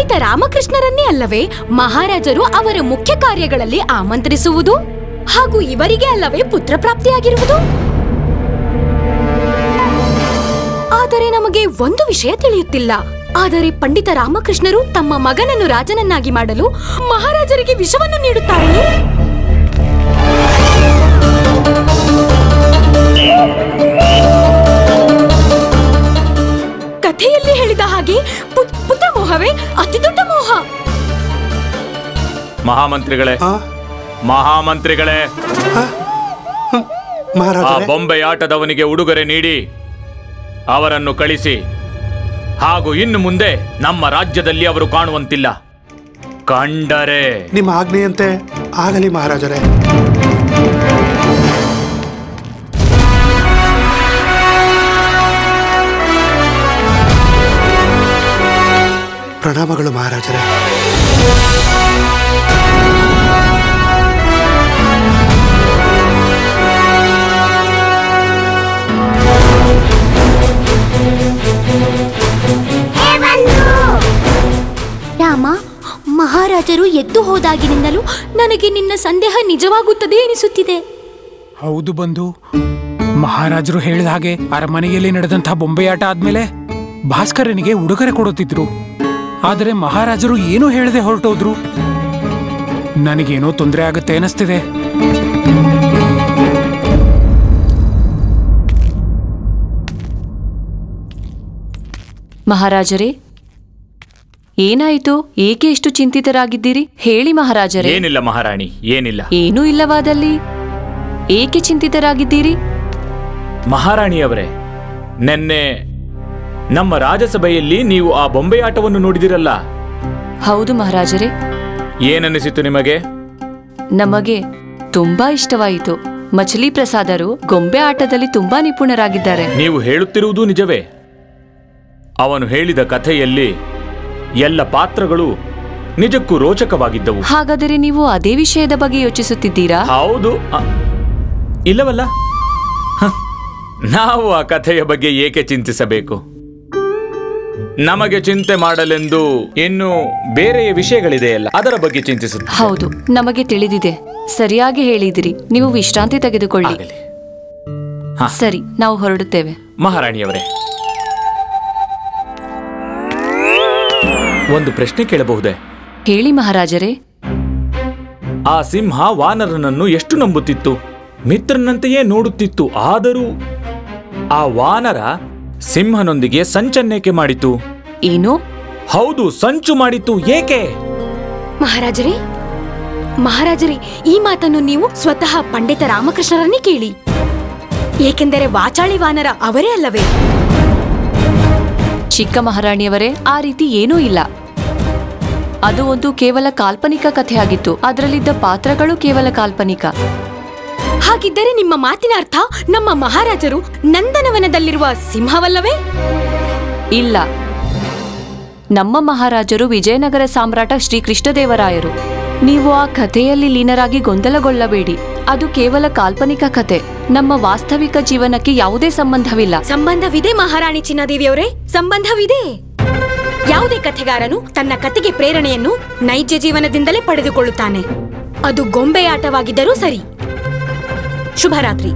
ಪಂಡಿತ ರಾಮಕೃಷ್ಣರನ್ನೇ ಅಲ್ಲವೇ ಮಹಾರಾಜರು ಅವರ ಮುಖ್ಯ ಕಾರ್ಯಗಳಲ್ಲಿ ಆಮಂತ್ರಿಸುವುದು ಹಾಗೂ ಇವರಿಗೆ ಅಲ್ಲವೇ ಪುತ್ರ ಪ್ರಾಪ್ತಿಯಾಗಿರುವುದು? ಆದರೆ ನಮಗೆ ಒಂದು ವಿಷಯ ತಿಳಿಯುತ್ತಿಲ್ಲ. ಆದರೆ ಪಂಡಿತ ರಾಮಕೃಷ್ಣರು ತಮ್ಮ ಮಗನನ್ನು ರಾಜನನ್ನಾಗಿ ಮಾಡಲು ಮಹಾರಾಜರಿಗೆ ವಿಷವನ್ನು ನೀಡುತ್ತಾರೆಯೇ? ಕಥೆಯಲ್ಲಿ ಹೇಳಿದ ಹಾಗೆ ಪುತ್ರ ಮೋಹವೇ ಅತಿ ದೊಡ್ಡ ಮೋಹ. ಮಹಾಮಂತ್ರಿಗಳೇ, ಆ ಬೊಂಬೆಯಾಟದವನಿಗೆ ಉಡುಗೊರೆ ನೀಡಿ ಅವರನ್ನು ಕಳಿಸಿ. ಹಾಗೂ ಇನ್ನು ಮುಂದೆ ನಮ್ಮ ರಾಜ್ಯದಲ್ಲಿ ಅವರು ಕಾಣುವಂತಿಲ್ಲ. ಕಂಡರೆ ನಿಮ್ಮ ಆಜ್ಞೆಯಂತೆ ಆಗಲಿ ಮಹಾರಾಜರೇ. ಪ್ರಣಾಮಗಳು ಮಹಾರಾಜರೇ. ರಾಮ, ಮಹಾರಾಜರು ಎದ್ದು ಹೋದಾಗಿನಿಂದಲೂ ನನಗೆ ನಿನ್ನ ಸಂದೇಹ ನಿಜವಾಗುತ್ತದೆ ಎನಿಸುತ್ತಿದೆ. ಹೌದು ಬಂಧು, ಮಹಾರಾಜರು ಹೇಳಿದ ಹಾಗೆ ಅರಮನೆಯಲ್ಲಿ ನಡೆದಂತಹ ಬೊಂಬೆಯಾಟ ಆದ್ಮೇಲೆ ಭಾಸ್ಕರನಿಗೆ ಉಡುಗೊರೆ ಕೊಡುತ್ತಿದ್ರು. ಆದರೆ ಮಹಾರಾಜರು ಏನೂ ಹೇಳದೆ ಹೊರಟೋದ್ರು. ನನಗೇನೋ ತೊಂದರೆ ಆಗುತ್ತೆ ಅನಿಸ್ತಿದೆ. ಮಹಾರಾಜರೇ, ಏನಾಯಿತು? ಏಕೆ ಎಷ್ಟು ಚಿಂತಿತರಾಗಿದ್ದೀರಿ? ಹೇಳಿ ಮಹಾರಾಜರೇ. ಏನಿಲ್ಲ ಮಹಾರಾಣಿ, ಏನಿಲ್ಲ. ಏನೂ ಇಲ್ಲವಾದಲ್ಲಿ ಏಕೆ ಚಿಂತಿತರಾಗಿದ್ದೀರಿ? ಮಹಾರಾಣಿಯವರೇ, ನೆನ್ನೆ ನಮ್ಮ ರಾಜಸಭೆಯಲ್ಲಿ ನೀವು ಆ ಬೊಂಬೆಯಾಟವನ್ನು ನೋಡಿದಿರಲ್ಲ? ಹೌದು ಮಹಾರಾಜರೇ. ಏನನ್ನಿಸಿತು ನಿಮಗೆ? ನಮಗೆ ತುಂಬಾ ಇಷ್ಟವಾಯಿತು. ಮಚಲಿ ಪ್ರಸಾದರು ಗೊಂಬೆ ಆಟದಲ್ಲಿ ತುಂಬಾ ನಿಪುಣರಾಗಿದ್ದಾರೆ. ನೀವು ಹೇಳುತ್ತಿರುವುದು ನಿಜವೇ? ಅವನು ಹೇಳಿದ ಕಥೆಯಲ್ಲಿ ಎಲ್ಲ ಪಾತ್ರಗಳು ನಿಜಕ್ಕೂ ರೋಚಕವಾಗಿದ್ದವು. ಹಾಗಾದರೆ ನೀವು ಅದೇ ವಿಷಯದ ಬಗ್ಗೆ ಯೋಚಿಸುತ್ತಿದ್ದೀರಾ? ಹೌದು. ಇಲ್ಲವಲ್ಲ, ನಾವು ಆ ಕಥೆಯ ಬಗ್ಗೆ ಏಕೆ ಚಿಂತಿಸಬೇಕು? ನಮಗೆ ಚಿಂತೆ ಮಾಡಲೆಂದು ಇನ್ನು ಬೇರೆಯ ವಿಷಯಗಳಿದೆಯಲ್ಲ, ಅದರ ಬಗ್ಗೆ ಚಿಂತಿಸುತ್ತೆ. ಹೌದು, ನಮಗೆ ತಿಳಿದಿದೆ. ಸರಿಯಾಗಿ ಹೇಳಿದಿರಿ. ನೀವು ವಿಶ್ರಾಂತಿ ತೆಗೆದುಕೊಳ್ಳಿ. ಸರಿ, ನಾವು ಹೊರಡುತ್ತೇವೆ. ಮಹಾರಾಣಿಯವರೇ, ಒಂದು ಪ್ರಶ್ನೆ ಕೇಳಬಹುದೇ? ಹೇಳಿ ಮಹಾರಾಜರೇ. ಆ ಸಿಂಹ ವಾನರನನ್ನು ಎಷ್ಟು ನಂಬುತ್ತಿತ್ತು? ಮಿತ್ರನಂತೆಯೇ ನೋಡುತ್ತಿತ್ತು. ಆದರೂ ಆ ವಾನರ ಸಿಂಹನೊಂದಿಗೆ ಸಂಚನ್ನೇಕೆ ಮಾಡಿತು? ಏನು? ಹೌದು, ಸಂಚು ಮಾಡಿತು. ಏಕೆ? ಮಹಾರಾಜರೇ, ಈ ಮಾತನ್ನು ನೀವು ಸ್ವತಃ ಪಂಡಿತ ರಾಮಕೃಷ್ಣರನ್ನೇ ಕೇಳಿ. ಏಕೆಂದರೆ ವಾಚಾಳಿ ವಾನರ ಅವರೇ ಅಲ್ಲವೇ? ಚಿಕ್ಕ ಮಹಾರಾಣಿಯವರೇ, ಆ ರೀತಿ ಏನೂ ಇಲ್ಲ. ಅದು ಒಂದು ಕೇವಲ ಕಾಲ್ಪನಿಕ ಕಥೆಯಾಗಿತ್ತು. ಅದರಲ್ಲಿದ್ದ ಪಾತ್ರಗಳು ಕೇವಲ ಕಾಲ್ಪನಿಕ. ಹಾಗಿದ್ದರೆ ನಿಮ್ಮ ಮಾತಿನ ಅರ್ಥ ನಮ್ಮ ಮಹಾರಾಜರು ನಂದನವನದಲ್ಲಿರುವ ಸಿಂಹವಲ್ಲವೇ? ಇಲ್ಲ, ನಮ್ಮ ಮಹಾರಾಜರು ವಿಜಯನಗರ ಸಾಮ್ರಾಟ ಶ್ರೀ ಕೃಷ್ಣದೇವರಾಯರು. ನೀವು ಆ ಕಥೆಯಲ್ಲಿ ಲೀನರಾಗಿ ಗೊಂದಲಗೊಳ್ಳಬೇಡಿ. ಅದು ಕೇವಲ ಕಾಲ್ಪನಿಕ ಕಥೆ. ನಮ್ಮ ವಾಸ್ತವಿಕ ಜೀವನಕ್ಕೆ ಯಾವುದೇ ಸಂಬಂಧವಿಲ್ಲ. ಸಂಬಂಧವಿದೆ ಮಹಾರಾಣಿ ಚಿನ್ನಾದೇವಿಯವರೇ, ಸಂಬಂಧವಿದೆ. ಯಾವುದೇ ಕಥೆಗಾರನು ತನ್ನ ಕಥೆಗೆ ಪ್ರೇರಣೆಯನ್ನು ನೈಜ ಜೀವನದಿಂದಲೇ ಪಡೆದುಕೊಳ್ಳುತ್ತಾನೆ. ಅದು ಗೊಂಬೆಯಾಟವಾಗಿದ್ದರೂ ಸರಿ. ಶುಭರಾತ್ರಿ.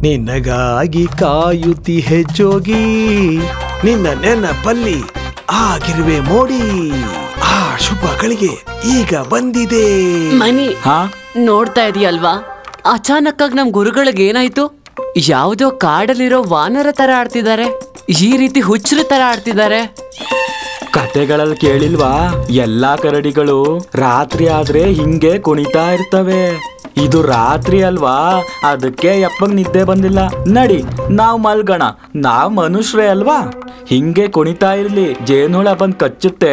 ನಿನಗಾಗಿ ಕಾಯುತ್ತಿಹೆ ಜೋಗಿ, ನಿನ್ನ ನೆನಪಲ್ಲಿ ಆಗಿರುವೆ ಮೋಡಿ. ಆ ಶುಭ ಗಳಿಗೆ ಈಗ ಬಂದಿದೆ. ಮನಿ ನೋಡ್ತಾ ಇದೀಯಲ್ವಾ? ಅಚಾನಕ್ ಆಗಿ ನಮ್ ಗುರುಗಳಿಗೆ ಏನಾಯ್ತು? ಯಾವ್ದೋ ಕಾಡಲ್ಲಿರೋ ವಾನರ ತರ ಆಡ್ತಿದ್ದಾರೆ. ಈ ರೀತಿ ಹುಚ್ಚರ ತರ ಆಡ್ತಿದ್ದಾರೆ. ಕತೆಗಳಲ್ಲಿ ಕೇಳಿಲ್ವಾ? ಎಲ್ಲಾ ಕರಡಿಗಳು ರಾತ್ರಿ ಆದ್ರೆ ಹಿಂಗೆ ಕುಣಿತಾ ಇರ್ತವೆ. ಇದು ರಾತ್ರಿ ಅಲ್ವಾ, ಅದಕ್ಕೆ ಯಪ್ಪಂಗ್ ನಿದ್ದೆ ಬಂದಿಲ್ಲ. ನಡಿ, ನಾವ್ ಮಲ್ಗೋಣ. ನಾವ್ ಮನುಷ್ಯರೇ ಅಲ್ವಾ? ಹಿಂಗೆ ಕುಣಿತಾ ಇರ್ಲಿ. ಜೇನುಹುಳ ಬಂದ್ ಕಚ್ಚುತ್ತೆ,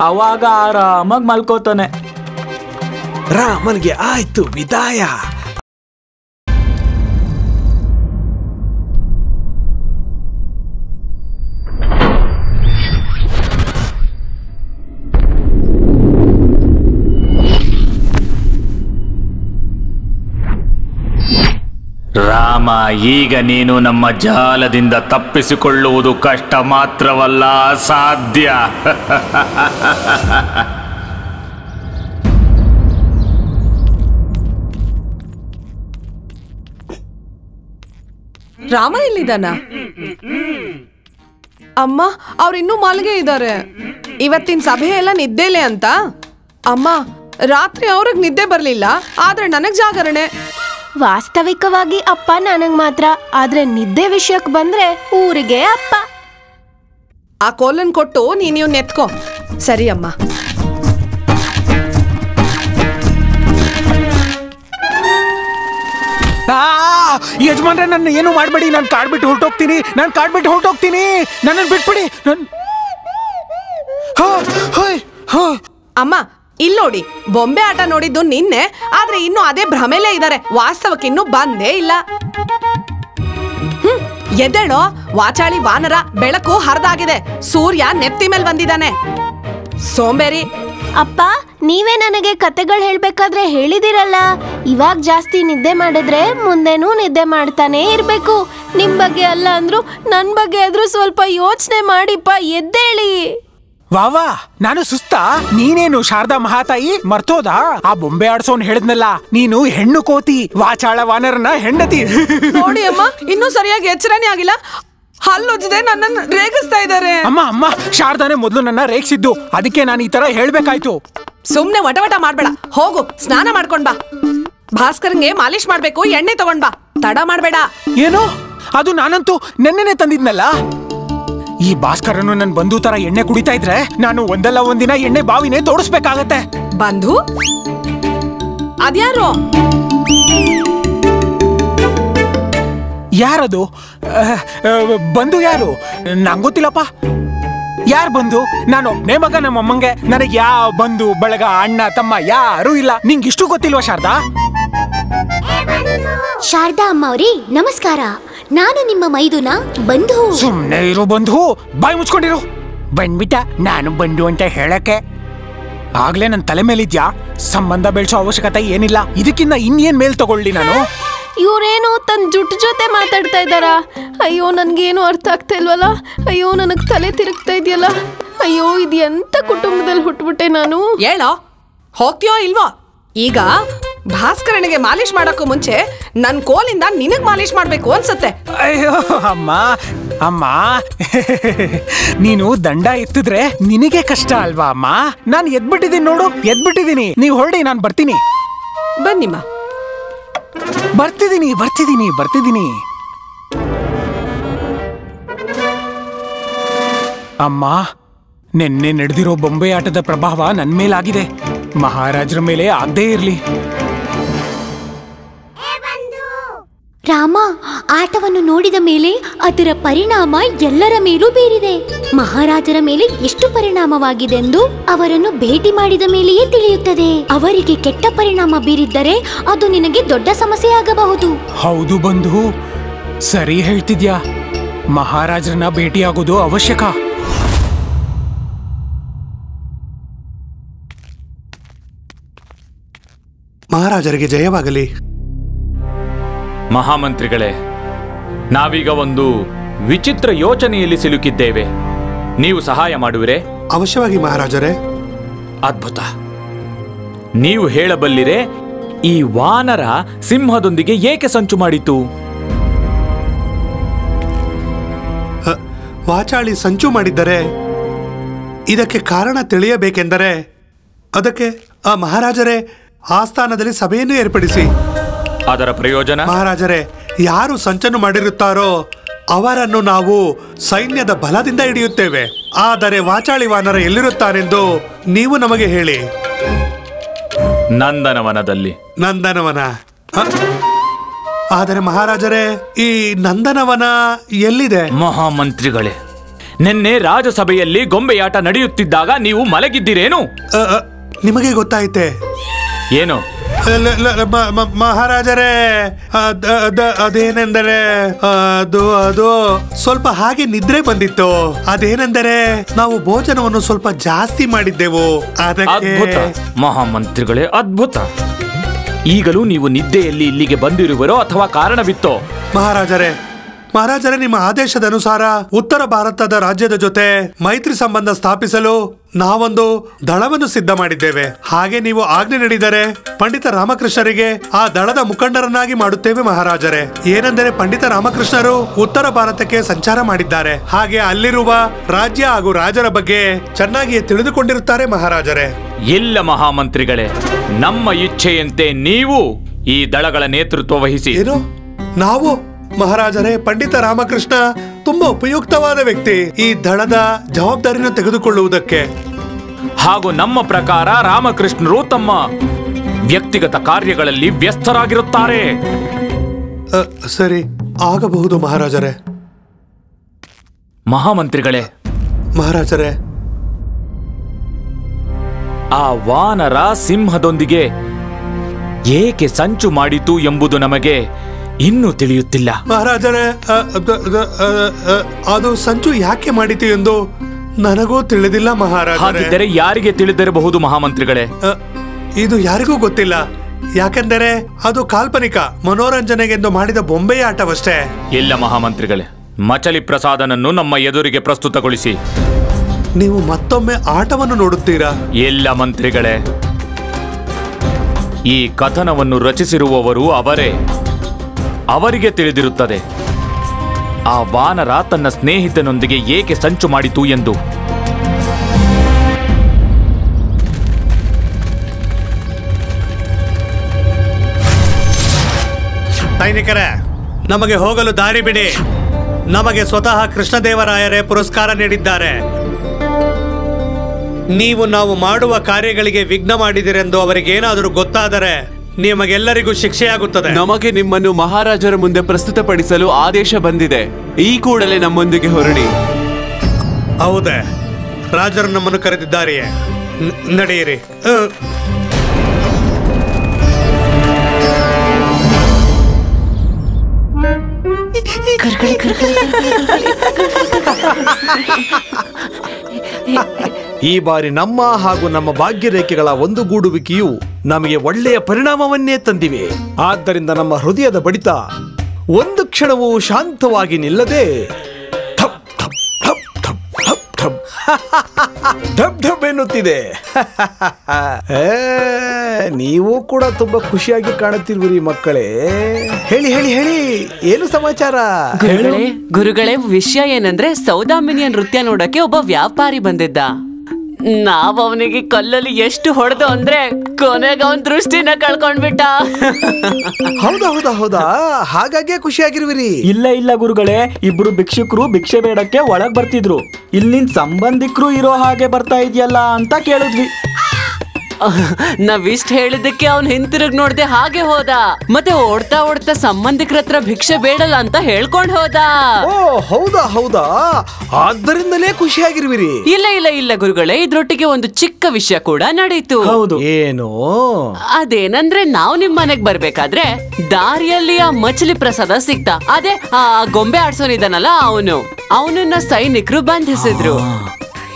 ಅವಾಗ ಆರಾಮಾಗಿ ಮಲ್ಕೋತಾನೆ. ರಾಮನ್ಗೆ ಆಯ್ತು ವಿದಾಯ. ರಾಮ, ಈಗ ನೀನು ನಮ್ಮ ಜಾಲದಿಂದ ತಪ್ಪಿಸಿಕೊಳ್ಳುವುದು ಕಷ್ಟ ಮಾತ್ರವಲ್ಲ, ಅಸಾಧ್ಯ. ರಾಮ ಎಲ್ಲಿದ್ದಾನ? ಅಮ್ಮ, ಅವ್ರಿನ್ನೂ ಮಾಲ್ಗೆ ಇದ್ದಾರೆ. ಇವತ್ತಿನ ಸಭೆ ಎಲ್ಲ ನಿದ್ದೆಲೆ ಅಂತ. ಅಮ್ಮ, ರಾತ್ರಿ ಅವ್ರಿಗೆ ನಿದ್ದೆ ಬರ್ಲಿಲ್ಲ, ಆದ್ರೆ ನನಗ್ ಜಾಗರಣೆ. ವಾಸ್ತವಿಕವಾಗಿ ಅಪ್ಪ ನನಗ್ ಮಾತ್ರ, ಆದ್ರೆ ನಿದ್ದೆ ವಿಷಯಕ್ಕೆ ಬಂದ್ರೆ ಊರಿಗೆ ಅಪ್ಪ. ಆ ಕೋಲನ್ ಕೊಟ್ಟು ನೀನು ನೆತ್ಕೋ. ಸರಿ ಅಮ್ಮ. ಯಜಮಾನ್ರೆ, ನನ್ನ ಏನು ಮಾಡ್ಬೇಡಿ. ನಾನು ಕಾಡ್ಬಿಟ್ಟು ಹೊರಟೋಗ್ತೀನಿ. ನನ್ನನ್ನು ಬಿಟ್ಬಿಡಿ. ಅಮ್ಮ, ಇಲ್ಲಿ ನೋಡಿ, ಬೊಂಬೆ ಆಟ ನೋಡಿದ್ದು ನಿನ್ನೆ, ಆದ್ರೆ ಇನ್ನು ಅದೇ ಭ್ರಮೆಲೇ ಇದ್ದಾರೆ. ವಾಸ್ತವಕ್ಕೆ ಇನ್ನೂ ಬಂದೇ ಇಲ್ಲ. ಎದ್ದೇಳೋ ವಾಚಾಳಿ ವಾನರ, ಬೆಳಕು ಹರಿದಾಗಿದೆ. ಸೂರ್ಯ ನೆತ್ತಿ ಮೇಲೆ ಬಂದಿದ್ದಾನೆ. ಸೋಂಬೇರಿ. ಅಪ್ಪ, ನೀವೇ ನನಗೆ ಕತೆಗಳು ಹೇಳ್ಬೇಕಾದ್ರೆ ಹೇಳಿದಿರಲ್ಲ, ಇವಾಗ ಜಾಸ್ತಿ ನಿದ್ದೆ ಮಾಡಿದ್ರೆ ಮುಂದೆನೂ ನಿದ್ದೆ ಮಾಡ್ತಾನೆ ಇರ್ಬೇಕು. ನಿಮ್ ಬಗ್ಗೆ ಅಲ್ಲ ಅಂದ್ರು ನನ್ ಬಗ್ಗೆ ಆದ್ರೂ ಸ್ವಲ್ಪ ಯೋಚನೆ ಮಾಡಿಪ್ಪ, ಎದ್ದೇಳಿ. ವಾವಾ, ನಾನು ಸುಸ್ತಾ? ನೀನೇನು ಶಾರದಾ ಮಹಾತಾಯಿ ಮರ್ತೋದಾ? ಆ ಬೊಂಬೆ ಆಡ್ಸೋನ್ ಹೇಳಿದ್ನಲ್ಲ, ನೀನು ಹೆಣ್ಣು ಕೋತಿ, ವಾಚಾಳ ವಾನರನ ಹೆಂಡತಿ. ನೋಡಿ ಅಮ್ಮ, ಇನ್ನೂ ಸರಿಯಾಗಿ ಎಚ್ಚರನೇ ಆಗಿಲ್ಲ. ಹಲ್ಲುಜ್ಜದೆ ನನ್ನನ್ನು ರೇಗಿಸ್ತಾ ಇದ್ದಾರೆ. ಅಮ್ಮ, ಶಾರದಾನೆ ಮೊದಲು ನನ್ನ ರೇಗಿಸಿದ್ದು, ಅದಕ್ಕೆ ನಾನು ಈ ತರ ಹೇಳ್ಬೇಕಾಯ್ತು. ಸುಮ್ನೆ ವಟವಟ ಮಾಡ್ಬೇಡ, ಹೋಗು ಸ್ನಾನ ಮಾಡ್ಕೊಂಡ್ ಬಾ. ಭಾಸ್ಕರ್ಗೆ ಮಾಲಿಶ್ ಮಾಡ್ಬೇಕು, ಎಣ್ಣೆ ತಗೊಂಡ್ ಬಾ, ತಡ ಮಾಡ್ಬೇಡ. ಏನು? ಅದು ನಾನಂತೂ ನೆನ್ನೆನೆ ತಂದಿದ್ನಲ್ಲ. ಈ ಭಾಸ್ಕರನು ನನ್ ಬಂಧು ತರ ಎಣ್ಣೆ ಕುಡಿತಾ ಇದ್ರೆ ನಾನು ಒಂದಲ್ಲ ಒಂದಿನ ಎಣ್ಣೆ ಬಾವಿನೇ ತೋಡಿಸ್ಬೇಕಾಗತ್ತೆ. ಬಂಧು? ಅದ್ಯಾರು? ಯಾರದು? ಬಂಧು ಯಾರು? ನಂಗೊತ್ತಿಲ್ಲಪ್ಪ. ಯಾರು ಬಂಧು? ನಾನು ಒಬ್ನೇ ಮಗ ನಮ್ಮಮ್ಮಂಗೆ. ನನಗೆ ಯಾವ ಬಂಧು ಬಳಗ ಅಣ್ಣ ತಮ್ಮ ಯಾರೂ ಇಲ್ಲ. ನಿಂಗಿಷ್ಟು ಗೊತ್ತಿಲ್ವಾ ಶಾರದಾ? ಶಾರದಾ ಅಮ್ಮ ಅವ್ರಿ ನಮಸ್ಕಾರ. ನಾನು ನಿಮ್ಮ ಮೈದುನ ಬಂಧು. ಸುಮ್ನೆ ಇರು ಬಂಧು, ಬಾಯಿ ಮುಚ್ಕೊಂಡಿರು. ಬಂದ್ಬಿಟ್ಟ ನಾನು ಬಂಧು ಅಂತ ಹೇಳಕ್ಕೆ. ಆಗ್ಲೇ ನನ್ ತಲೆ ಮೇಲಿದ್ಯಾ? ಸಂಬಂಧ ಬೆಳೆಸೋ ಅವಶ್ಯಕತೆ ಏನಿಲ್ಲ. ಇದಕ್ಕಿಂತ ಇನ್ನೇನ್ ಮೇಲ್ ತಗೊಳ್ಳಿ ನಾನು? ಇವ್ರೇನು ತನ್ನ ಜುಟ್ಟು ಜೊತೆ ಮಾತಾಡ್ತಾ ಇದ್ದಾರ? ಅಯ್ಯೋ, ನನ್ಗೇನು ಅರ್ಥ ಆಗ್ತಾ ಇಲ್ವಲ್ಲ. ಅಯ್ಯೋ, ನನಗ್ ತಲೆ ತಿರುಗ್ತಾ ಇದೆಯಲ್ಲ. ಅಯ್ಯೋ, ಇದು ಎಂತ ಕುಟುಂಬದಲ್ಲಿ ಹುಟ್ಬಿಟ್ಟೆ ನಾನು. ಹೇಳೋ, ಹೋಗ್ತೀಯೋ ಇಲ್ವೋ? ಈಗ ಭಾಸ್ಕರನಿಗೆ ಮಾಲಿಶ್ ಮಾಡಕ್ಕೂ ಮುಂಚೆ ನನ್ ಕೋಲಿಂದ ನಿನಗ್ ಮಾಲಿಶ್ ಮಾಡ್ಬೇಕು ಅನ್ಸುತ್ತೆ. ಅಯ್ಯೋ ಅಮ್ಮ, ನೀನು ದಂಡ ಎತ್ತಿದ್ರೆ ನಿನಗೆ ಕಷ್ಟ ಅಲ್ವಾ ಅಮ್ಮ? ನಾನು ಎದ್ಬಿಟ್ಟಿದ್ದೀನಿ ನೋಡು, ಎದ್ಬಿಟ್ಟಿದ್ದೀನಿ. ನೀವು ಹೊರಡಿ, ನಾನು ಬರ್ತೀನಿ. ಬನ್ನಿಮ್ಮ. ಬರ್ತಿದ್ದೀನಿ. ಅಮ್ಮ, ನಿನ್ನೆ ನಡೆದಿರೋ ಬೊಂಬೆ ಆಟದ ಪ್ರಭಾವ ನನ್ ಮೇಲಾಗಿದೆ. ಮಹಾರಾಜರ ಮೇಲೆ ಆಗದೇ ಇರ್ಲಿ. ರಾಮ, ಆಟವನ್ನು ನೋಡಿದ ಮೇಲೆ ಅದರ ಪರಿಣಾಮ ಎಲ್ಲರ ಮೇಲೂ ಬೀರಿದೆ. ಮಹಾರಾಜರ ಮೇಲೆ ಎಷ್ಟು ಪರಿಣಾಮವಾಗಿದೆ ಎಂದು ಅವರನ್ನು ಭೇಟಿ ಮಾಡಿದ ಮೇಲೆಯೇ ತಿಳಿಯುತ್ತದೆ. ಅವರಿಗೆ ಕೆಟ್ಟ ಪರಿಣಾಮ ಬೀರಿದ್ದರೆ ಅದು ನಿನಗೆ ದೊಡ್ಡ ಸಮಸ್ಯೆ ಆಗಬಹುದು. ಹೌದು ಬಂಧು, ಸರಿ ಹೇಳ್ತಿದ್ಯಾ. ಮಹಾರಾಜರನ್ನ ಭೇಟಿಯಾಗೋದು ಅವಶ್ಯಕ. ಮಹಾರಾಜರಿಗೆ ಜಯವಾಗಲಿ. ಮಹಾಮಂತ್ರಿಗಳೇ, ನಾವೀಗ ಒಂದು ವಿಚಿತ್ರ ಯೋಚನೆಯಲ್ಲಿ ಸಿಲುಕಿದ್ದೇವೆ. ನೀವು ಸಹಾಯ ಮಾಡುವಿರೇ? ಅವಶ್ಯವಾಗಿ ಮಹಾರಾಜರೇ. ಅದ್ಭುತ. ನೀವು ಹೇಳಬಲ್ಲಿರೆ, ಈ ವಾನರ ಸಿಂಹದೊಂದಿಗೆ ಏಕೆ ಸಂಚು ಮಾಡಿತು? ವಾಚಾಳಿ ಸಂಚು ಮಾಡಿದ್ದರೆ ಇದಕ್ಕೆ ಕಾರಣ ತಿಳಿಯಬೇಕೆಂದರೆ ಅದಕ್ಕೆ ಆ ಮಹಾರಾಜರೇ ಆಸ್ಥಾನದಲ್ಲಿ ಸಭೆಯನ್ನು ಏರ್ಪಡಿಸಿ. ಅದರ ಪ್ರಯೋಜನ? ಮಹಾರಾಜರೇ, ಯಾರು ಸಂಚನ್ನು ಮಾಡಿರುತ್ತಾರೋ ಅವರನ್ನು ನಾವು ಸೈನ್ಯದ ಬಲದಿಂದ ಹಿಡಿಯುತ್ತೇವೆ. ಆದರೆ ವಾಚಾಳಿ ವಾನರ ಎಲ್ಲಿರುತ್ತಾನೆಂದು ನೀವು ನಮಗೆ ಹೇಳಿ. ನಂದನವನದಲ್ಲಿ. ನಂದನವನ? ಆದರೆ ಮಹಾರಾಜರೇ, ಈ ನಂದನವನ ಎಲ್ಲಿದೆ? ಮಹಾಮಂತ್ರಿಗಳೇ, ನಿನ್ನೆ ರಾಜಸಭೆಯಲ್ಲಿ ಗೊಂಬೆಯಾಟ ನಡೆಯುತ್ತಿದ್ದಾಗ ನೀವು ಮಲಗಿದ್ದೀರೇನು? ನಿಮಗೆ ಗೊತ್ತಾಯ್ತೆ? ಏನು? ಮಹಾರಾಜರೇ, ಅದೇನೆಂದರೆ ಅದು ಸ್ವಲ್ಪ ಹಾಗೆ ನಿದ್ರೆ ಬಂದಿತ್ತು. ಅದೇನೆಂದರೆ ನಾವು ಭೋಜನವನ್ನು ಸ್ವಲ್ಪ ಜಾಸ್ತಿ ಮಾಡಿದ್ದೆವು. ಅದ್ಭುತ ಮಹಾಮಂತ್ರಿಗಳೇ, ಅದ್ಭುತ. ಈಗಲೂ ನೀವು ನಿದ್ದೆಯಲ್ಲಿ ಇಲ್ಲಿಗೆ ಬಂದಿರುವರೋ ಅಥವಾ ಕಾರಣವಿತ್ತೋ? ಮಹಾರಾಜರೇ, ನಿಮ್ಮ ಆದೇಶದ ಅನುಸಾರ ಉತ್ತರ ಭಾರತದ ರಾಜ್ಯದ ಜೊತೆ ಮೈತ್ರಿ ಸಂಬಂಧ ಸ್ಥಾಪಿಸಲು ನಾವೊಂದು ದಳವನ್ನು ಸಿದ್ಧ ಮಾಡಿದ್ದೇವೆ. ಹಾಗೆ ನೀವು ಆಜ್ಞೆ ನೀಡಿದರೆ ಪಂಡಿತ ರಾಮಕೃಷ್ಣರಿಗೆ ಆ ದಳದ ಮುಖಂಡರನ್ನಾಗಿ ಮಾಡುತ್ತೇವೆ ಮಹಾರಾಜರೇ. ಏನೆಂದರೆ ಪಂಡಿತ ರಾಮಕೃಷ್ಣರು ಉತ್ತರ ಭಾರತಕ್ಕೆ ಸಂಚಾರ ಮಾಡಿದ್ದಾರೆ. ಹಾಗೆ ಅಲ್ಲಿರುವ ರಾಜ್ಯ ಹಾಗೂ ರಾಜರ ಬಗ್ಗೆ ಚೆನ್ನಾಗಿಯೇ ತಿಳಿದುಕೊಂಡಿರುತ್ತಾರೆ ಮಹಾರಾಜರೇ. ಇಲ್ಲ ಮಹಾಮಂತ್ರಿಗಳೇ, ನಮ್ಮ ಇಚ್ಛೆಯಂತೆ ನೀವು ಈ ದಳಗಳ ನೇತೃತ್ವ ವಹಿಸಿ. ಏನು ನಾವು? ಮಹಾರಾಜರೇ, ಪಂಡಿತ ರಾಮಕೃಷ್ಣ ತುಂಬಾ ಉಪಯುಕ್ತವಾದ ವ್ಯಕ್ತಿ ಈ ದಳದ ಜವಾಬ್ದಾರಿನ ತೆಗೆದುಕೊಳ್ಳುವುದಕ್ಕೆ. ಹಾಗೂ ನಮ್ಮ ಪ್ರಕಾರ ರಾಮಕೃಷ್ಣರು ತಮ್ಮ ವ್ಯಕ್ತಿಗತ ಕಾರ್ಯಗಳಲ್ಲಿ ವ್ಯಸ್ತರಾಗಿರುತ್ತಾರೆ. ಸರಿ, ಆಗಬಹುದು ಮಹಾರಾಜರೇ. ಮಹಾರಾಜರೇ, ಆ ವಾನರ ಸಿಂಹದೊಂದಿಗೆ ಏಕೆ ಸಂಚು ಮಾಡಿತು ಎಂಬುದು ನಮಗೆ ಇನ್ನೂ ತಿಳಿಯುತ್ತಿಲ್ಲ. ಮಹಾರಾಜರೇ, ಅದು ಸಂಚು ಯಾಕೆ ಮಾಡಿತು ಎಂದು ನನಗೂ ತಿಳಿದಿಲ್ಲ ಮಹಾರಾಜರೇ. ಹಾಗಿದ್ದರೆ ಯಾರಿಗೆ ತಿಳಿದಿರಬಹುದು ಮಹಾಮಂತ್ರಿಗಳೇ? ಇದು ಯಾರಿಗೂ ಗೊತ್ತಿಲ್ಲ. ಯಾಕೆಂದರೆ ಅದು ಕಾಲ್ಪನಿಕ ಮನೋರಂಜನೆಗೆಂದು ಮಾಡಿದ ಬೊಂಬೆಯ ಆಟವಷ್ಟೇ. ಇಲ್ಲ ಮಹಾಮಂತ್ರಿಗಳೇ, ಮಚಲಿ ಪ್ರಸಾದನನ್ನು ನಮ್ಮ ಎದುರಿಗೆ ಪ್ರಸ್ತುತಗೊಳಿಸಿ. ನೀವು ಮತ್ತೊಮ್ಮೆ ಆಟವನ್ನು ನೋಡುತ್ತೀರಾ? ಇಲ್ಲ ಮಂತ್ರಿಗಳೇ, ಈ ಕಥನವನ್ನು ರಚಿಸಿರುವವರು ಅವರೇ. ಅವರಿಗೆ ತಿಳಿದಿರುತ್ತದೆ ಆ ವಾನರ ತನ್ನ ಸ್ನೇಹಿತನೊಂದಿಗೆ ಏಕೆ ಸಂಚು ಮಾಡಿತು ಎಂದು. ಸೈನಿಕರೇ, ನಮಗೆ ಹೋಗಲು ದಾರಿ ಬಿಡಿ. ನಮಗೆ ಸ್ವತಃ ಕೃಷ್ಣದೇವರಾಯರೇ ಪುರಸ್ಕಾರ ನೀಡಿದ್ದಾರೆ. ನೀವು ನಾವು ಮಾಡುವ ಕಾರ್ಯಗಳಿಗೆ ವಿಘ್ನ ಮಾಡಿದಿರೆಂದು ಅವರಿಗೇನಾದರೂ ಗೊತ್ತಾದರೆ ನಿಮಗೆಲ್ಲರಿಗೂ ಶಿಕ್ಷೆಯಾಗುತ್ತದೆ. ನಮಗೆ ನಿಮ್ಮನ್ನು ಮಹಾರಾಜರ ಮುಂದೆ ಪ್ರಸ್ತುತಪಡಿಸಲು ಆದೇಶ ಬಂದಿದೆ. ಈ ಕೂಡಲೇ ನಮ್ಮೊಂದಿಗೆ ಹೊರಡಿ. ಹೌದೇ, ರಾಜರು ನಮ್ಮನ್ನು ಕರೆದಿದ್ದಾರೆಯೇ? ನಡೆಯಿರಿ. ಈ ಬಾರಿ ನಮ್ಮ ಹಾಗೂ ನಮ್ಮ ಭಾಗ್ಯರೇಖೆಗಳ ಒಂದುಗೂಡುವಿಕೆಯು ನಮಗೆ ಒಳ್ಳೆಯ ಪರಿಣಾಮವನ್ನೇ ತಂದಿವೆ. ಆದ್ದರಿಂದ ನಮ್ಮ ಹೃದಯದ ಬಡಿತ ಒಂದು ಕ್ಷಣವೂ ಶಾಂತವಾಗಿ ನಿಲ್ಲದೆ ಠಪ್ ಠಪ್ ಠಪ್ ಠಪ್ ಠಪ್ ಠಪ್ ಢಬ್ ಢಬ್ ಎನ್ನುತ್ತಿದೆ. ನೀವು ಕೂಡ ತುಂಬಾ ಖುಷಿಯಾಗಿ ಕಾಣುತ್ತಿರುವಿರಿ ಮಕ್ಕಳೇ. ಹೇಳಿ ಹೇಳಿ ಹೇಳಿ, ಏನು ಸಮಾಚಾರ? ಗುರುಗಳೇ, ವಿಷಯ ಏನಂದ್ರೆ ಸೌದಾಮಿನಿಯ ನೃತ್ಯ ನೋಡಕ್ಕೆ ಒಬ್ಬ ವ್ಯಾಪಾರಿ ಬಂದಿದ್ದ. ನಾವ್ ಅವನಿಗೆ ಕಲ್ಲಲ್ಲಿ ಎಷ್ಟು ಹೊಡೆದು ಅಂದ್ರೆ ಕೊನೆಗೆ ಅವನ್ ದೃಷ್ಟಿನ ಕಳ್ಕೊಂಡ್ಬಿಟ್ಟ. ಹೌದಾ ಹೌದಾ ಹೌದಾ, ಹಾಗಾಗೆ ಖುಷಿಯಾಗಿರುವಿರಿ? ಇಲ್ಲ ಗುರುಗಳೇ, ಇಬ್ರು ಭಿಕ್ಷುಕರು ಭಿಕ್ಷೆ ಬೇಡಕ್ಕೆ ಒಳಗ್ ಬರ್ತಿದ್ರು. ಇಲ್ಲಿನ ಸಂಬಂಧಿಕರು ಇರೋ ಹಾಗೆ ಬರ್ತಾ ಇದೆಯಲ್ಲ ಅಂತ ಕೇಳಿದ್ವಿ. ನಾವಿಷ್ಟ ಹೇಳಿದ್ದಕ್ಕೆ ಅವ್ನ್ ಹಿಂತಿರುಗ್ ನೋಡ್ದೆ ಹಾಗೆ ಹೋದ. ಮತ್ತೆ ಓಡ್ತಾ ಓಡ್ತಾ ಸಂಬಂಧಿಕರ ಹತ್ರ ಭಿಕ್ಷೆ ಬೇಡಲ್ಲ ಅಂತ ಹೇಳ್ಕೊಂಡ್ ಹೋದ. ಓ ಹೌದಾ ಹೌದಾ, ಆದ್ದರಿಂದಲೇ ಖುಷಿಯಾಗಿರುವಿರಿ? ಇಲ್ಲ ಗುರುಗಳೇ, ಇದ್ರೊಟ್ಟಿಗೆ ಒಂದು ಚಿಕ್ಕ ವಿಷಯ ಕೂಡ ನಡೀತು. ಹೌದು, ಏನು? ಅದೇನಂದ್ರೆ ನಾವು ನಿಮ್ ಮನೆಗ್ ಬರ್ಬೇಕಾದ್ರೆ ದಾರಿಯಲ್ಲಿ ಆ ಮಚಲಿ ಪ್ರಸಾದ ಸಿಕ್ತ. ಅದೇ ಆ ಗೊಂಬೆ ಆಡ್ಸೋನಿದ್ದಾನಲ್ಲ ಅವನನ್ನ ಸೈನಿಕರು ಬಂಧಿಸಿದ್ರು.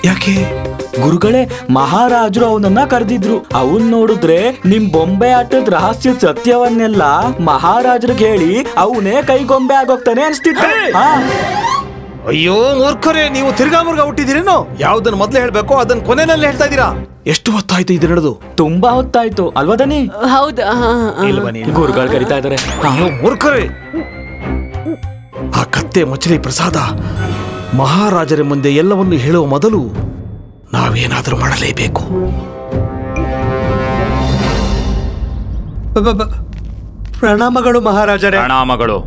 ಯಾಕೆ? ಗುರುಗಳೇ, ಮಹಾರಾಜರು ಅವನನ್ನ ಕರೆದಿದ್ರು. ಅವನ್ ನೋಡಿದ್ರೆ ನಿಮ್ ಬೊಂಬೆ ಆಟದ ರಹಸ್ಯ ಸತ್ಯವನ್ನೆಲ್ಲ ಮಹಾರಾಜರಿಗೆ ಹೇಳಿ ಅವನೇ ಕೈಗೊಂಬೆ ಆಗೋಗ್ತಾನೆ ಅನ್ಸ್ತಿತ್ತು. ಅಯ್ಯೋ ಮೂರ್ಖರೇ, ನೀವು ತಿರ್ಗಾ ಮುರ್ಗಾ ಹುಟ್ಟಿದಿರೇನೋ? ಯಾವ್ದನ್ನ ಮೊದ್ಲು ಹೇಳ್ಬೇಕು ಅದನ್ನ ಕೊನೆಯಲ್ಲಿ ಹೇಳ್ತಾ ಇದ್ದೀರಾ. ಎಷ್ಟು ಹೊತ್ತಾಯ್ತು ಇದು ನಡೆದು? ತುಂಬಾ ಹೊತ್ತಾಯ್ತು ಅಲ್ವಾ ದನಿ? ಹೌದಾ? ಗುರುಗಳು ಕರಿತಾ ಇದಾರೆ. ಮೂರ್ಖರೇ, ಆ ಕತ್ತೆ ಮಚಲಿ ಪ್ರಸಾದ ಮಹಾರಾಜರ ಮುಂದೆ ಎಲ್ಲವನ್ನು ಹೇಳುವ ಮೊದಲು ನಾವೇನಾದರೂ ಮಾಡಲೇಬೇಕು. ಪ್ರಣಾಮಗಳು ಮಹಾರಾಜರೇ. ಪ್ರಣಾಮಗಳು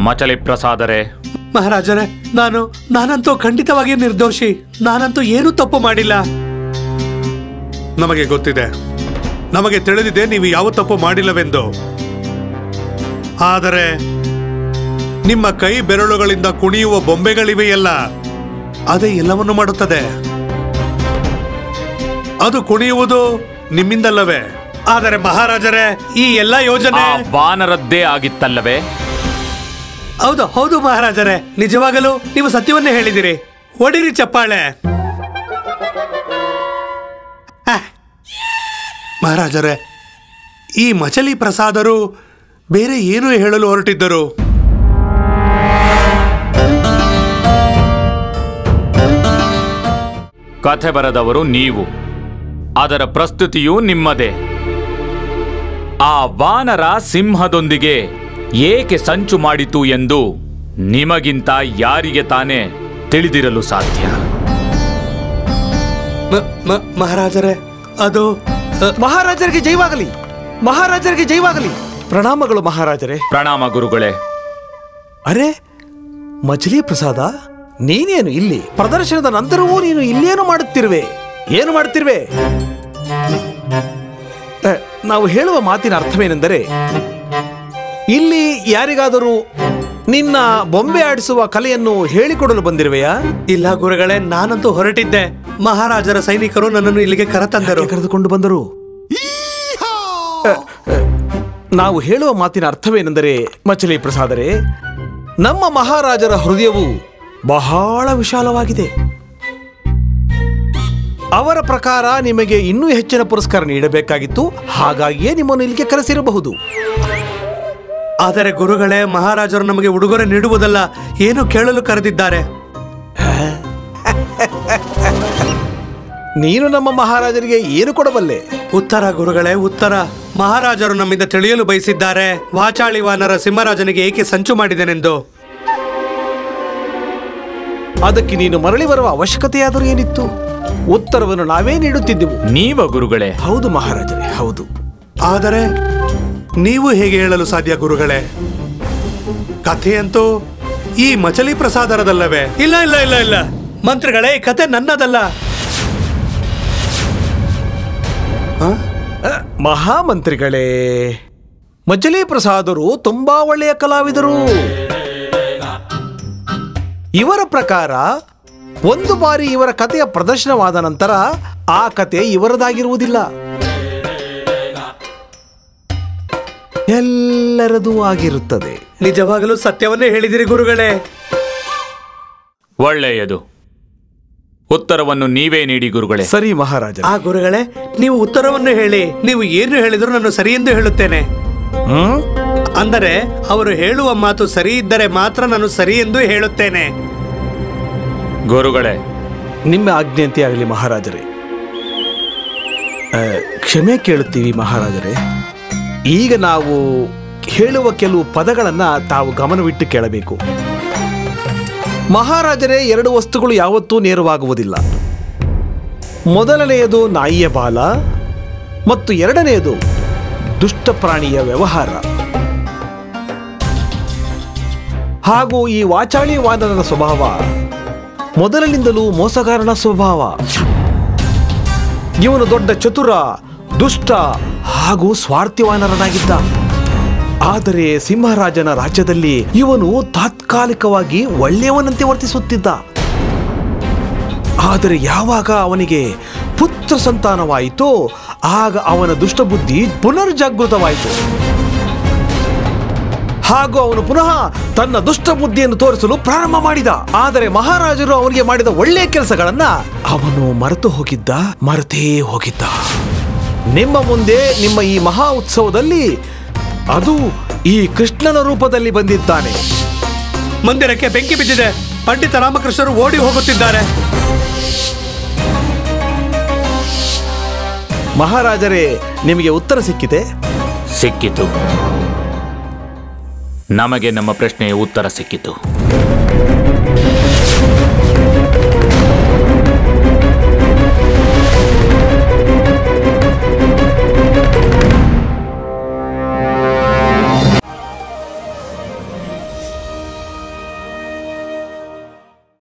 ಮಚಲಿ ಪ್ರಸಾದರೇ. ಮಹಾರಾಜರೇ, ನಾನಂತೂ ಖಂಡಿತವಾಗಿಯೂ ನಿರ್ದೋಷಿ. ನಾನಂತೂ ಏನೂ ತಪ್ಪು ಮಾಡಿಲ್ಲ. ನಮಗೆ ಗೊತ್ತಿದೆ, ನಮಗೆ ತಿಳಿದಿದೆ ನೀವು ಯಾವ ತಪ್ಪು ಮಾಡಿಲ್ಲವೆಂದು. ಆದರೆ ನಿಮ್ಮ ಕೈ ಬೆರಳುಗಳಿಂದ ಕುಣಿಯುವ ಬೊಂಬೆಗಳಿವೆಯಲ್ಲ, ಅದೇ ಎಲ್ಲವನ್ನು ಮಾಡುತ್ತದೆ. ಅದು ಕುಣಿಯುವುದು ನಿಮ್ಮಿಂದಲ್ಲವೇ? ಆದರೆ ಮಹಾರಾಜರೇ, ಈ ಎಲ್ಲ ಯೋಜನೆ ವಾನರದ್ದೇ ಆಗಿತ್ತಲ್ಲವೇ? ಹೌದು ಹೌದು ಮಹಾರಾಜರೇ, ನಿಜವಾಗಲೂ ನೀವು ಸತ್ಯವನ್ನೇ ಹೇಳಿದಿರಿ. ಹೊಡಿರಿ ಚಪ್ಪಾಳೆ. ಮಹಾರಾಜರೇ, ಈ ಮಚಲಿ ಪ್ರಸಾದರು ಬೇರೆ ಏನೂ ಹೇಳಲು ಹೊರಟಿದ್ದರು. ಕಥೆ ಬರೆದವರು ನೀವು, ಅದರ ಪ್ರಸ್ತುತಿಯೂ ನಿಮ್ಮದೇ. ಆ ವಾನರ ಸಿಂಹದೊಂದಿಗೆ ಏಕೆ ಸಂಚು ಮಾಡಿತು ಎಂದು ನಿಮಗಿಂತ ಯಾರಿಗೆ ತಾನೇ ತಿಳಿದಿರಲು ಸಾಧ್ಯ? ಮಹಾರಾಜರೇ, ಅದು ಮಹಾರಾಜರಿಗೆ ಜೈವಾಗಲಿ, ಮಹಾರಾಜರಿಗೆ ಜೈವಾಗಲಿ. ಪ್ರಣಾಮಗಳು ಮಹಾರಾಜರೇ. ಪ್ರಣಾಮ ಗುರುಗಳೇ. ಅರೆ ಮಚಲಿ ಪ್ರಸಾದ, ನೀನೇನು ಇಲ್ಲಿ? ಪ್ರದರ್ಶನದ ನಂತರವೂ ನೀನು ಇಲ್ಲೇನು ಮಾಡುತ್ತಿರುವೆ? ಏನು ಮಾಡುತ್ತಿರುವೆ? ನಾವು ಹೇಳುವ ಮಾತಿನ ಅರ್ಥವೇನೆಂದರೆ, ಇಲ್ಲಿ ಯಾರಿಗಾದರೂ ನಿನ್ನ ಬೊಂಬೆ ಆಡಿಸುವ ಕಲೆಯನ್ನು ಹೇಳಿಕೊಡಲು ಬಂದಿರುವೆಯಾ? ಇಲ್ಲ ಗುರುಗಳೇ, ನಾನಂತೂ ಹೊರಟಿದ್ದೆ. ಮಹಾರಾಜರ ಸೈನಿಕರು ನನ್ನನ್ನು ಇಲ್ಲಿಗೆ ಕರೆದುಕೊಂಡು ಬಂದರು. ನಾವು ಹೇಳುವ ಮಾತಿನ ಅರ್ಥವೇನೆಂದರೆ ಮಚಲಿ ಪ್ರಸಾದರೇ, ನಮ್ಮ ಮಹಾರಾಜರ ಹೃದಯವು ಬಹಳ ವಿಶಾಲವಾಗಿದೆ. ಅವರ ಪ್ರಕಾರ ನಿಮಗೆ ಇನ್ನೂ ಹೆಚ್ಚಿನ ಪುರಸ್ಕಾರ ನೀಡಬೇಕಾಗಿತ್ತು, ಹಾಗಾಗಿಯೇ ನಿಮ್ಮನ್ನು ಇಲ್ಲಿಗೆ ಕರೆಸಿರಬಹುದು. ಆದರೆ ಗುರುಗಳೇ, ಮಹಾರಾಜರು ನಮಗೆ ಉಡುಗೊರೆ ನೀಡುವುದಲ್ಲ, ಏನು ಕೇಳಲು ಕರೆದಿದ್ದಾರೆ. ನೀನು ನಮ್ಮ ಮಹಾರಾಜರಿಗೆ ಏನು ಕೊಡಬಲ್ಲೆ? ಉತ್ತರ ಗುರುಗಳೇ, ಉತ್ತರ. ಮಹಾರಾಜರು ನಮ್ಮಿಂದ ತಿಳಿಯಲು ಬಯಸಿದ್ದಾರೆ, ವಾಚಾಳಿ ವಾನರ ಸಿಂಹರಾಜನಿಗೆ ಏಕೆ ಸಂಚು ಮಾಡಿದನೆಂದು. ಅದಕ್ಕೆ ನೀನು ಮರಳಿ ಬರುವ ಅವಶ್ಯಕತೆಯಾದರೂ ಏನಿತ್ತು? ಉತ್ತರವನ್ನು ನಾವೇ ನೀಡುತ್ತಿದ್ದೆವು. ನೀವ ಗುರುಗಳೇ? ಹೌದು ಮಹಾರಾಜರೇ, ಹೌದು. ಆದರೆ ನೀವು ಹೇಗೆ ಹೇಳಲು ಸಾಧ್ಯ ಗುರುಗಳೇ? ಕಥೆಯಂತೂ ಈ ಮಚಲಿ ಪ್ರಸಾದರದಲ್ಲವೇ? ಇಲ್ಲ ಇಲ್ಲ ಇಲ್ಲ ಇಲ್ಲ ಮಂತ್ರಿಗಳೇ, ಈ ಕಥೆ ನನ್ನದಲ್ಲ. ಮಹಾಮಂತ್ರಿಗಳೇ, ಮಚಲಿ ಪ್ರಸಾದರು ತುಂಬಾ ಒಳ್ಳೆಯ ಕಲಾವಿದರು. ಇವರ ಪ್ರಕಾರ ಒಂದು ಬಾರಿ ಇವರ ಕಥೆಯ ಪ್ರದರ್ಶನವಾದ ನಂತರ ಆ ಕತೆ ಇವರದಾಗಿರುವುದಿಲ್ಲ, ಎಲ್ಲರದೂ ಆಗಿರುತ್ತದೆ. ನಿಜವಾಗಲೂ ಸತ್ಯವನ್ನೇ ಹೇಳಿದಿರಿ ಗುರುಗಳೇ. ಒಳ್ಳೆಯದು. ಉತ್ತರವನ್ನು ನೀವೇ ನೀಡಿ ಗುರುಗಳೇ. ಸರಿ ಮಹಾರಾಜ. ಆ ಗುರುಗಳೇ, ನೀವು ಉತ್ತರವನ್ನು ಹೇಳಿ. ನೀವು ಏನು ಹೇಳಿದರೂ ನಾನು ಸರಿ ಎಂದು ಹೇಳುತ್ತೇನೆ. ಅಂದರೆ ಅವರು ಹೇಳುವ ಮಾತು ಸರಿ ಇದ್ದರೆ ಮಾತ್ರ ನಾನು ಸರಿ ಎಂದು ಹೇಳುತ್ತೇನೆ. ಗುರುಗಳೇ, ನಿಮ್ಮ ಆಜ್ಞೆಯಂತೆ ಆಗಲಿ ಮಹಾರಾಜರೇ. ಕ್ಷಮೆ ಕೇಳುತ್ತೀವಿ ಮಹಾರಾಜರೇ. ಈಗ ನಾವು ಹೇಳುವ ಕೆಲವು ಪದಗಳನ್ನ ತಾವು ಗಮನವಿಟ್ಟು ಕೇಳಬೇಕು. ಮಹಾರಾಜರೇ, ಎರಡು ವಸ್ತುಗಳು ಯಾವತ್ತೂ ನೇರವಾಗುವುದಿಲ್ಲ. ಮೊದಲನೆಯದು ನಾಯಿಯ ಬಾಲ ಮತ್ತು ಎರಡನೆಯದು ದುಷ್ಟ ಪ್ರಾಣಿಯ ವ್ಯವಹಾರ. ಹಾಗೂ ಈ ವಾಚಾಳಿ ವಾನರನ ಸ್ವಭಾವ ಮೊದಲಿನಿಂದಲೂ ಮೋಸಗಾರನ ಸ್ವಭಾವ. ಇವನು ದೊಡ್ಡ ಚತುರ, ದುಷ್ಟ ಹಾಗೂ ಸ್ವಾರ್ಥಿ ವಾನರನಾಗಿದ್ದ. ಆದರೆ ಸಿಂಹರಾಜನ ರಾಜ್ಯದಲ್ಲಿ ಇವನು ತಾತ್ಕಾಲಿಕವಾಗಿ ಒಳ್ಳೆಯವನಂತೆ ವರ್ತಿಸುತ್ತಿದ್ದ. ಆದರೆ ಯಾವಾಗ ಅವನಿಗೆ ಪುತ್ರ ಸಂತಾನವಾಯಿತೋ ಆಗ ಅವನ ದುಷ್ಟಬುದ್ಧಿ ಪುನರ್ಜಾಗೃತವಾಯಿತು. ಹಾಗೂ ಅವನು ಪುನಃ ತನ್ನ ದುಷ್ಟ ಬುದ್ಧಿಯನ್ನು ತೋರಿಸಲು ಪ್ರಾರಂಭ ಮಾಡಿದ. ಆದರೆ ಮಹಾರಾಜರು ಅವನಿಗೆ ಮಾಡಿದ ಒಳ್ಳೆಯ ಕೆಲಸಗಳನ್ನ ಅವನು ಮರೆತೇ ಹೋಗಿದ್ದ. ನಿಮ್ಮ ಮುಂದೆ ನಿಮ್ಮ ಈ ಮಹಾ ಉತ್ಸವದಲ್ಲಿ ಅದು ಈ ಕೃಷ್ಣನ ರೂಪದಲ್ಲಿ ಬಂದಿದ್ದಾನೆ. ಮಂದಿರಕ್ಕೆ ಬೆಂಕಿ ಬಿದ್ದಿದೆ. ಪಂಡಿತ ರಾಮಕೃಷ್ಣರು ಓಡಿ ಹೋಗುತ್ತಿದ್ದಾರೆ. ಮಹಾರಾಜರೇ, ನಿಮಗೆ ಉತ್ತರ ಸಿಕ್ಕಿದೆ? ಸಿಕ್ಕಿತು. ನಮಗೆ ನಮ್ಮ ಪ್ರಶ್ನೆಯ ಉತ್ತರ ಸಿಕ್ಕಿತು.